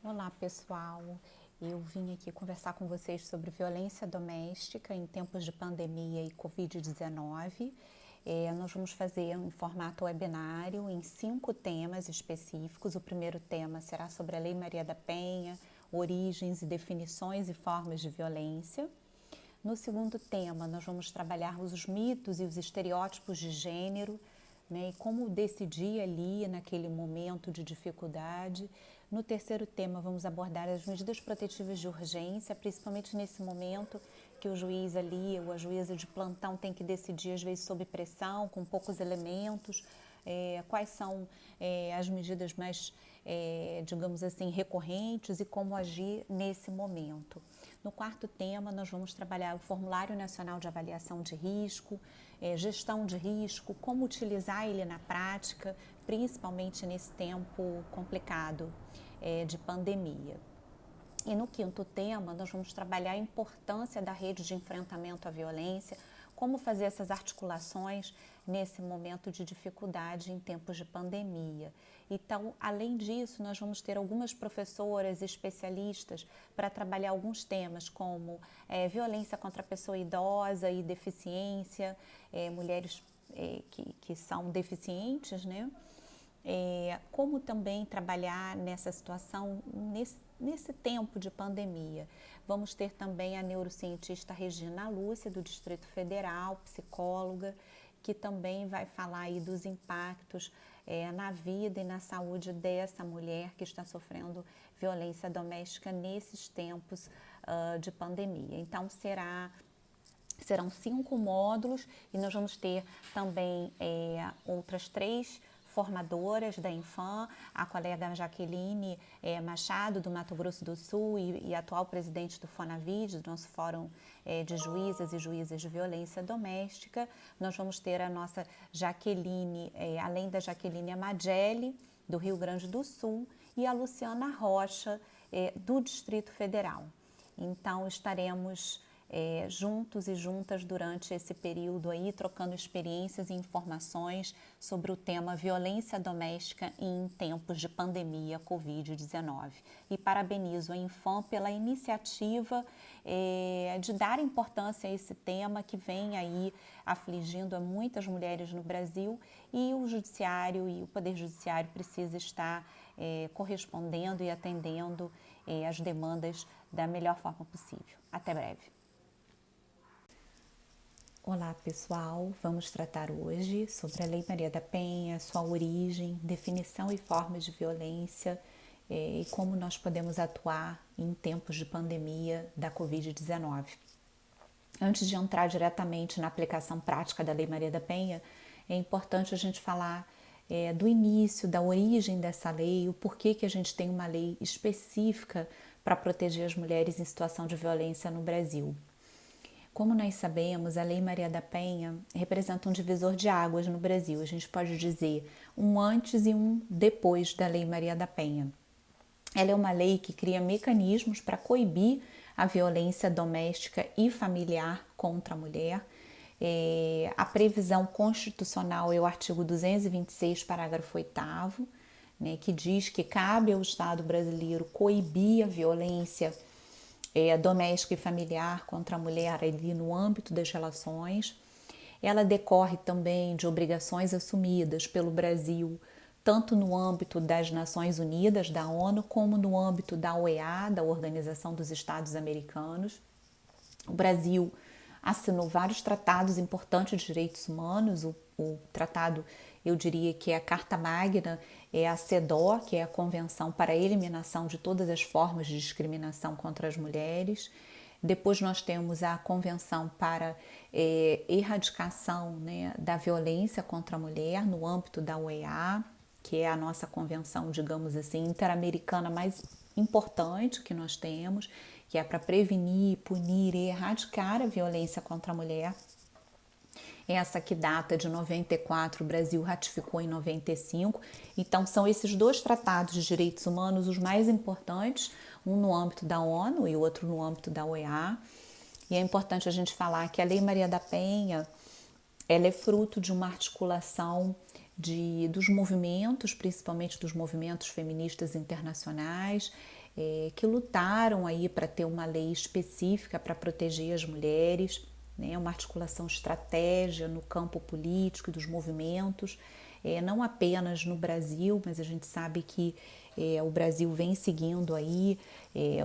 Olá, pessoal. Eu vim aqui conversar com vocês sobre violência doméstica em tempos de pandemia e Covid-19. Nós vamos fazer em formato webinário em 5 temas específicos. O primeiro tema será sobre a Lei Maria da Penha, origens e definições e formas de violência. No segundo tema, nós vamos trabalhar os mitos e os estereótipos de gênero, né, e como decidir ali naquele momento de dificuldade. No terceiro tema, vamos abordar as medidas protetivas de urgência, principalmente nesse momento que o juiz ali, ou a juíza de plantão tem que decidir, às vezes, sob pressão, com poucos elementos, quais são as medidas mais, digamos assim, recorrentes e como agir nesse momento. No quarto tema, nós vamos trabalhar o Formulário Nacional de Avaliação de Risco, gestão de risco, como utilizar ele na prática, principalmente nesse tempo complicado de pandemia. E no quinto tema, nós vamos trabalhar a importância da rede de enfrentamento à violência, como fazer essas articulações nesse momento de dificuldade em tempos de pandemia. Então, além disso, nós vamos ter algumas professoras especialistas para trabalhar alguns temas como violência contra a pessoa idosa e deficiência, mulheres que são deficientes, né? Como também trabalhar nessa situação, nesse tempo de pandemia. Vamos ter também a neurocientista Regina Lúcia, do Distrito Federal, psicóloga, que também vai falar aí dos impactos na vida e na saúde dessa mulher que está sofrendo violência doméstica nesses tempos de pandemia. Então, serão 5 módulos e nós vamos ter também outras 3 formadoras da Infam, a colega Jaqueline Machado, do Mato Grosso do Sul e atual presidente do FONAVID, do nosso Fórum de Juízas e Juízes de Violência Doméstica. Nós vamos ter a nossa Jaqueline, além da Jaqueline Amadelli, do Rio Grande do Sul, e a Luciana Rocha, do Distrito Federal. Então, estaremos juntos e juntas durante esse período aí, trocando experiências e informações sobre o tema violência doméstica em tempos de pandemia Covid-19. E parabenizo a Infam pela iniciativa de dar importância a esse tema que vem aí afligindo a muitas mulheres no Brasil, e o Judiciário e o Poder Judiciário precisa estar correspondendo e atendendo as demandas da melhor forma possível. Até breve. Olá, pessoal, vamos tratar hoje sobre a Lei Maria da Penha, sua origem, definição e formas de violência e como nós podemos atuar em tempos de pandemia da Covid-19. Antes de entrar diretamente na aplicação prática da Lei Maria da Penha, é importante a gente falar do início, da origem dessa lei, o porquê que a gente tem uma lei específica para proteger as mulheres em situação de violência no Brasil. Como nós sabemos, a Lei Maria da Penha representa um divisor de águas no Brasil. A gente pode dizer um antes e um depois da Lei Maria da Penha. Ela é uma lei que cria mecanismos para coibir a violência doméstica e familiar contra a mulher. A previsão constitucional é o artigo 226, parágrafo 8º, né, que diz que cabe ao Estado brasileiro coibir a violência doméstica e familiar contra a mulher ali no âmbito das relações. Ela decorre também de obrigações assumidas pelo Brasil, tanto no âmbito das Nações Unidas, da ONU, como no âmbito da OEA, da Organização dos Estados Americanos. O Brasil assinou vários tratados importantes de direitos humanos. O tratado, eu diria que é a Carta Magna, é a CEDAW, que é a Convenção para a Eliminação de Todas as Formas de Discriminação contra as Mulheres. Depois nós temos a Convenção para Erradicação, né, da Violência contra a Mulher, no âmbito da OEA, que é a nossa convenção, digamos assim, interamericana mais importante que nós temos, que é para prevenir, punir e erradicar a violência contra a mulher. Essa que data de 94, o Brasil ratificou em 95. Então, são esses 2 tratados de direitos humanos os mais importantes, um no âmbito da ONU e o outro no âmbito da OEA. E é importante a gente falar que a Lei Maria da Penha, ela é fruto de uma articulação dos movimentos, principalmente dos movimentos feministas internacionais, que lutaram aí para ter uma lei específica para proteger as mulheres, né, uma articulação estratégica no campo político e dos movimentos, não apenas no Brasil, mas a gente sabe que o Brasil vem seguindo aí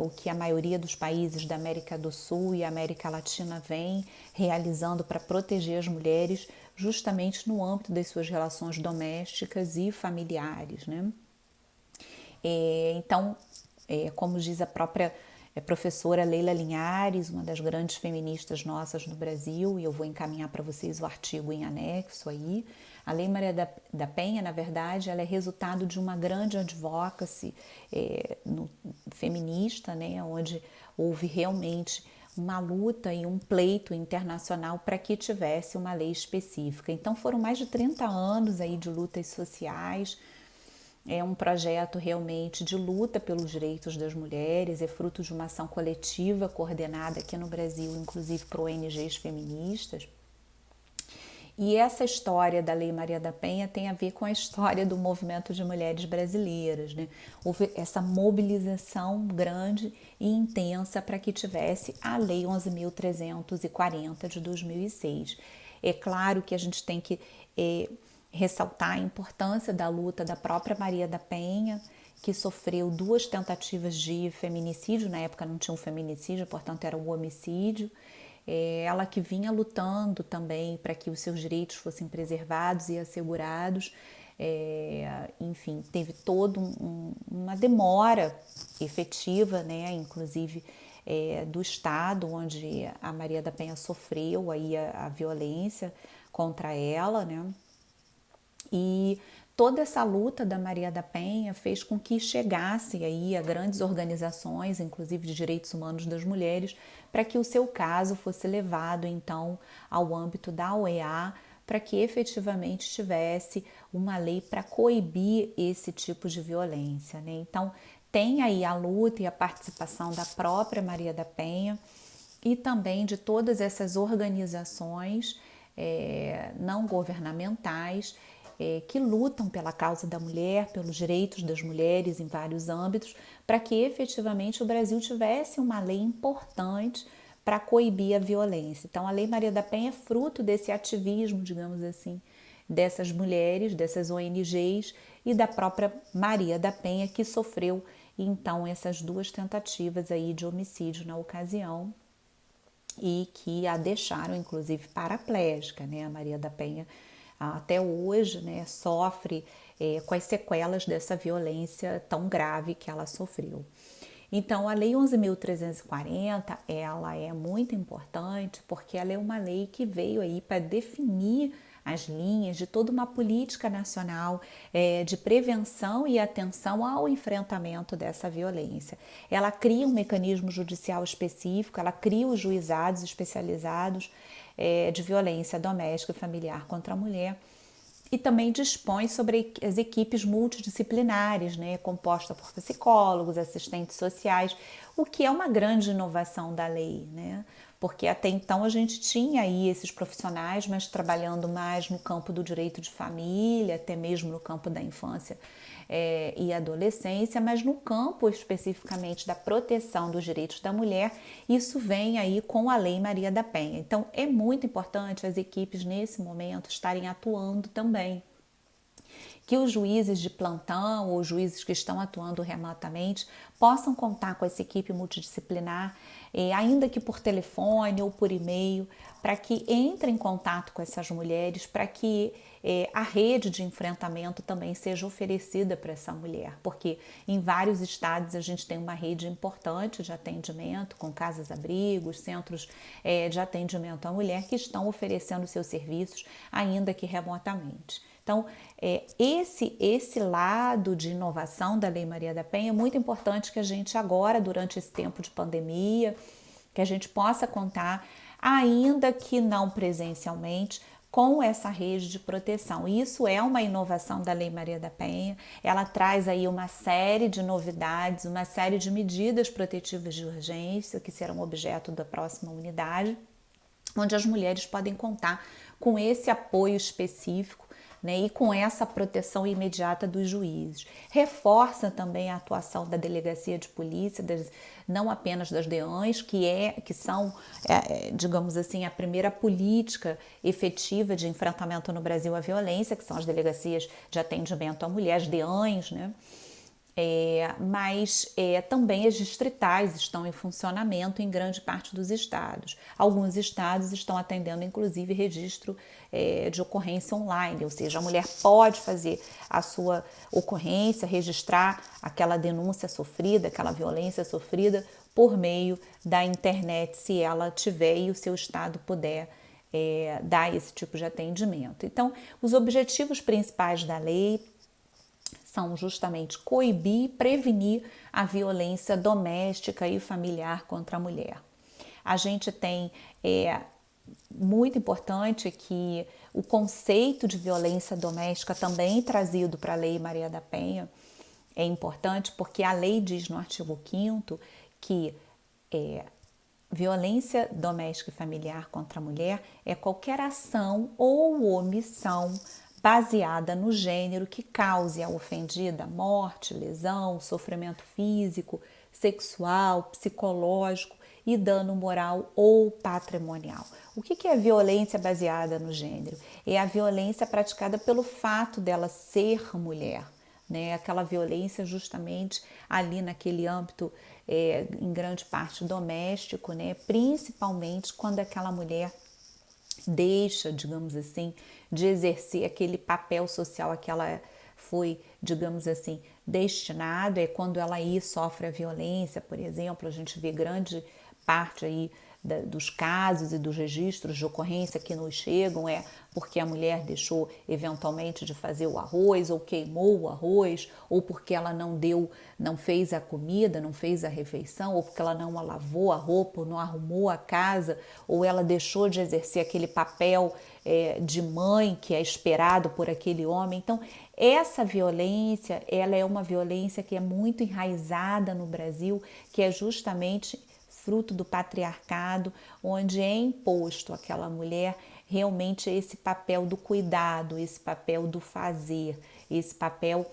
o que a maioria dos países da América do Sul e América Latina vem realizando para proteger as mulheres, justamente no âmbito das suas relações domésticas e familiares, né? Então, como diz a própria professora Leila Linhares, uma das grandes feministas nossas no Brasil, e eu vou encaminhar para vocês o artigo em anexo aí, a Lei Maria da Penha, na verdade, ela é resultado de uma grande advocacy feminista, né, onde houve realmente uma luta e um pleito internacional para que tivesse uma lei específica. Então foram mais de 30 anos aí de lutas sociais. É um projeto realmente de luta pelos direitos das mulheres, é fruto de uma ação coletiva coordenada aqui no Brasil, inclusive por ONGs feministas. E essa história da Lei Maria da Penha tem a ver com a história do movimento de mulheres brasileiras, né? Houve essa mobilização grande e intensa para que tivesse a Lei 11.340 de 2006. É claro que a gente tem que ressaltar a importância da luta da própria Maria da Penha, que sofreu 2 tentativas de feminicídio, na época não tinha um feminicídio, portanto era um homicídio. Ela que vinha lutando também para que os seus direitos fossem preservados e assegurados, enfim, teve toda uma demora efetiva, né, inclusive do Estado, onde a Maria da Penha sofreu aí a violência contra ela, né, e toda essa luta da Maria da Penha fez com que chegasse aí a grandes organizações, inclusive de direitos humanos das mulheres, para que o seu caso fosse levado então ao âmbito da OEA, para que efetivamente tivesse uma lei para coibir esse tipo de violência, né? Então tem aí a luta e a participação da própria Maria da Penha e também de todas essas organizações não governamentais que lutam pela causa da mulher, pelos direitos das mulheres em vários âmbitos, para que efetivamente o Brasil tivesse uma lei importante para coibir a violência. Então, a Lei Maria da Penha é fruto desse ativismo, digamos assim, dessas mulheres, dessas ONGs e da própria Maria da Penha, que sofreu, então, essas 2 tentativas aí de homicídio na ocasião e que a deixaram, inclusive, paraplégica, né? A Maria da Penha até hoje, né, sofre com as sequelas dessa violência tão grave que ela sofreu. Então, a Lei 11.340, ela é muito importante porque ela é uma lei que veio aí para definir as linhas de toda uma política nacional de prevenção e atenção ao enfrentamento dessa violência. Ela cria um mecanismo judicial específico, ela cria os juizados especializados de violência doméstica e familiar contra a mulher e também dispõe sobre as equipes multidisciplinares, né, composta por psicólogos, assistentes sociais, o que é uma grande inovação da lei, né? Porque até então a gente tinha aí esses profissionais, mas trabalhando mais no campo do direito de família, até mesmo no campo da infância e adolescência, mas no campo especificamente da proteção dos direitos da mulher, isso vem aí com a Lei Maria da Penha. Então é muito importante as equipes nesse momento estarem atuando também. Que os juízes de plantão ou juízes que estão atuando remotamente possam contar com essa equipe multidisciplinar, ainda que por telefone ou por e-mail, para que entre em contato com essas mulheres, para que a rede de enfrentamento também seja oferecida para essa mulher, porque em vários estados a gente tem uma rede importante de atendimento, com casas-abrigos, centros de atendimento à mulher que estão oferecendo seus serviços, ainda que remotamente. Então, esse lado de inovação da Lei Maria da Penha é muito importante que a gente agora, durante esse tempo de pandemia, que a gente possa contar, ainda que não presencialmente, com essa rede de proteção. Isso é uma inovação da Lei Maria da Penha, ela traz aí uma série de novidades, uma série de medidas protetivas de urgência que serão objeto da próxima unidade, onde as mulheres podem contar com esse apoio específico, né, e com essa proteção imediata dos juízes. Reforça também a atuação da delegacia de polícia, não apenas das DEANs, que são, digamos assim, a primeira política efetiva de enfrentamento no Brasil à violência, que são as delegacias de atendimento à mulher, as DEANs, né? Mas também as distritais estão em funcionamento em grande parte dos estados. Alguns estados estão atendendo, inclusive, registro de ocorrência online, ou seja, a mulher pode fazer a sua ocorrência, registrar aquela denúncia sofrida, aquela violência sofrida por meio da internet, se ela tiver e o seu estado puder dar esse tipo de atendimento. Então, os objetivos principais da lei são justamente coibir e prevenir a violência doméstica e familiar contra a mulher. A gente tem, muito importante que o conceito de violência doméstica também trazido para a Lei Maria da Penha é importante porque a lei diz no artigo 5º que violência doméstica e familiar contra a mulher é qualquer ação ou omissão baseada no gênero que cause à ofendida morte, lesão, sofrimento físico, sexual, psicológico e dano moral ou patrimonial. O que é violência baseada no gênero? É a violência praticada pelo fato dela ser mulher, né? Aquela violência justamente ali naquele âmbito, em grande parte doméstico, né? Principalmente quando aquela mulher deixa, digamos assim, de exercer aquele papel social a que ela foi, digamos assim, destinado. É quando ela aí sofre a violência, por exemplo, a gente vê grande parte aí dos casos e dos registros de ocorrência que nos chegam porque a mulher deixou eventualmente de fazer o arroz ou queimou o arroz, ou porque ela não fez a comida, não fez a refeição, ou porque ela não lavou a roupa, ou não arrumou a casa, ou ela deixou de exercer aquele papel de mãe que é esperado por aquele homem. Então, essa violência, ela é uma violência que é muito enraizada no Brasil, que é justamente fruto do patriarcado, onde é imposto àquela mulher realmente esse papel do cuidado, esse papel do fazer, esse papel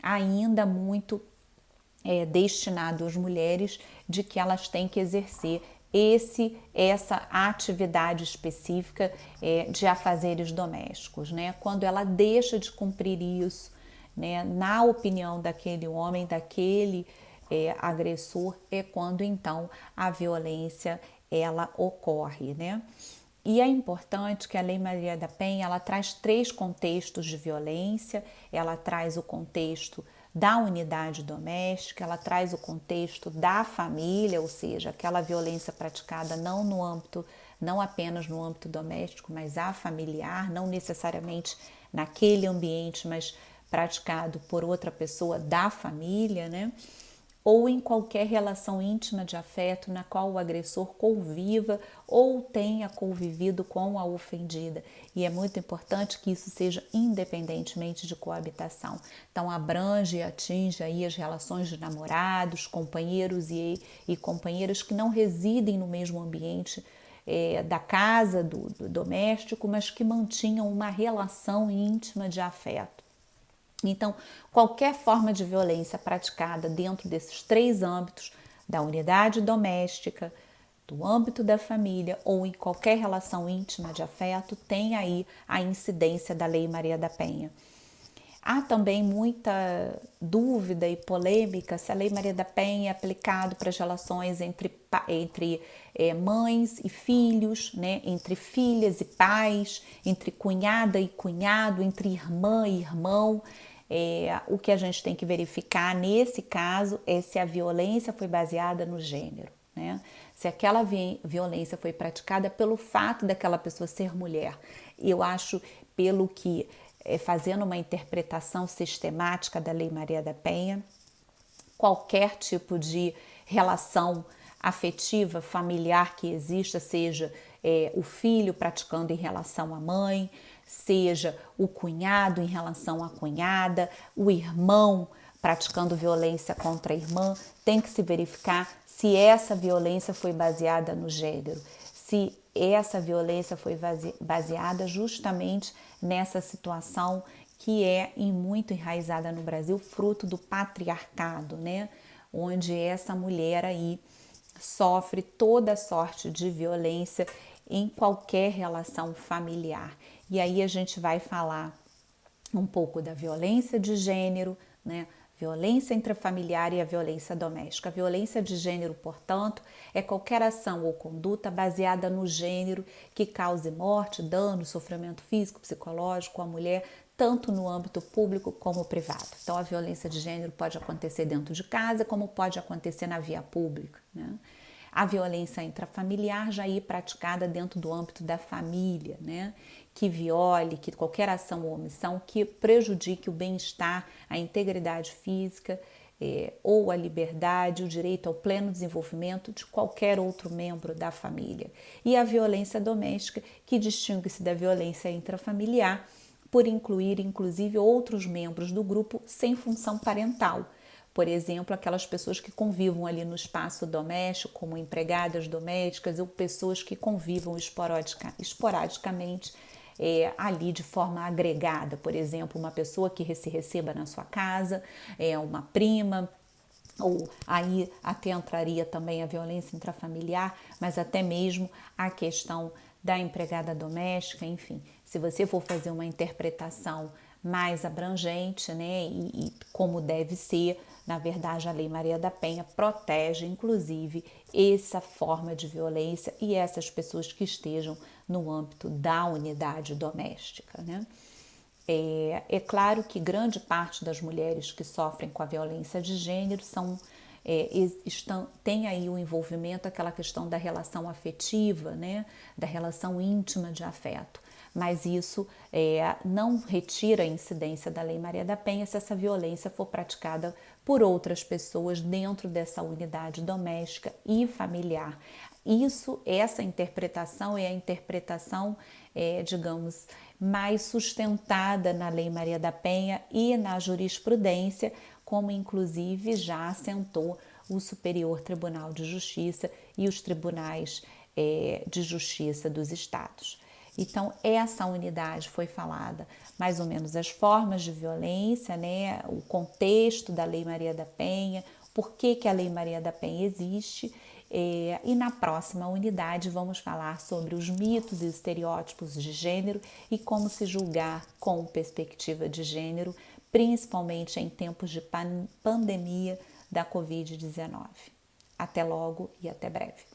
ainda muito destinado às mulheres, de que elas têm que exercer essa atividade específica de afazeres domésticos, né? Quando ela deixa de cumprir isso, né, na opinião daquele homem, daquele agressor, é quando então a violência ela ocorre, né? E é importante que a Lei Maria da Penha ela traz 3 contextos de violência. Ela traz o contexto da unidade doméstica, ela traz o contexto da família, ou seja, aquela violência praticada não apenas no âmbito doméstico, mas a familiar, não necessariamente naquele ambiente, mas praticado por outra pessoa da família, né? Ou em qualquer relação íntima de afeto na qual o agressor conviva ou tenha convivido com a ofendida. E é muito importante que isso seja independentemente de coabitação. Então, abrange e atinge aí as relações de namorados, companheiros e companheiras que não residem no mesmo ambiente da casa, do doméstico, mas que mantinham uma relação íntima de afeto. Então, qualquer forma de violência praticada dentro desses 3 âmbitos, da unidade doméstica, do âmbito da família ou em qualquer relação íntima de afeto, tem aí a incidência da Lei Maria da Penha. Há também muita dúvida e polêmica se a Lei Maria da Penha é aplicada para as relações entre mães e filhos, né? Entre filhas e pais, entre cunhada e cunhado, entre irmã e irmão. O que a gente tem que verificar nesse caso é se a violência foi baseada no gênero, né? Se aquela violência foi praticada pelo fato daquela pessoa ser mulher. Eu acho, pelo que, fazendo uma interpretação sistemática da Lei Maria da Penha, qualquer tipo de relação afetiva, familiar que exista, seja o filho praticando em relação à mãe, seja o cunhado em relação à cunhada, o irmão praticando violência contra a irmã, tem que se verificar se essa violência foi baseada no gênero, se essa violência foi baseada justamente nessa situação que é muito enraizada no Brasil, fruto do patriarcado, né? Onde essa mulher aí sofre toda sorte de violência em qualquer relação familiar. E aí a gente vai falar um pouco da violência de gênero, né? Violência intrafamiliar e a violência doméstica. A violência de gênero, portanto, é qualquer ação ou conduta baseada no gênero que cause morte, dano, sofrimento físico, psicológico à mulher, tanto no âmbito público como privado. Então, a violência de gênero pode acontecer dentro de casa, como pode acontecer na via pública, né? A violência intrafamiliar já é praticada dentro do âmbito da família, né? Que viole, que qualquer ação ou omissão que prejudique o bem-estar, a integridade física ou a liberdade, o direito ao pleno desenvolvimento de qualquer outro membro da família. E a violência doméstica, que distingue-se da violência intrafamiliar por incluir, inclusive, outros membros do grupo sem função parental. Por exemplo, aquelas pessoas que convivam ali no espaço doméstico, como empregadas domésticas ou pessoas que convivam esporadicamente ali de forma agregada. Por exemplo, uma pessoa que se receba na sua casa, uma prima, ou aí até entraria também a violência intrafamiliar, mas até mesmo a questão da empregada doméstica, enfim. Se você for fazer uma interpretação mais abrangente, né, e como deve ser, na verdade, a Lei Maria da Penha protege, inclusive, essa forma de violência e essas pessoas que estejam no âmbito da unidade doméstica, né? É claro que grande parte das mulheres que sofrem com a violência de gênero tem aí o envolvimento, aquela questão da relação afetiva, né? Da relação íntima de afeto. Mas isso não retira a incidência da Lei Maria da Penha se essa violência for praticada por outras pessoas dentro dessa unidade doméstica e familiar. Essa interpretação é a interpretação, digamos, mais sustentada na Lei Maria da Penha e na jurisprudência, como inclusive já assentou o Superior Tribunal de Justiça e os tribunais de justiça dos estados. Então, essa unidade foi falada, mais ou menos as formas de violência, né, o contexto da Lei Maria da Penha, por que a Lei Maria da Penha existe. E na próxima unidade vamos falar sobre os mitos e estereótipos de gênero e como se julgar com perspectiva de gênero, principalmente em tempos de pandemia da Covid-19. Até logo e até breve.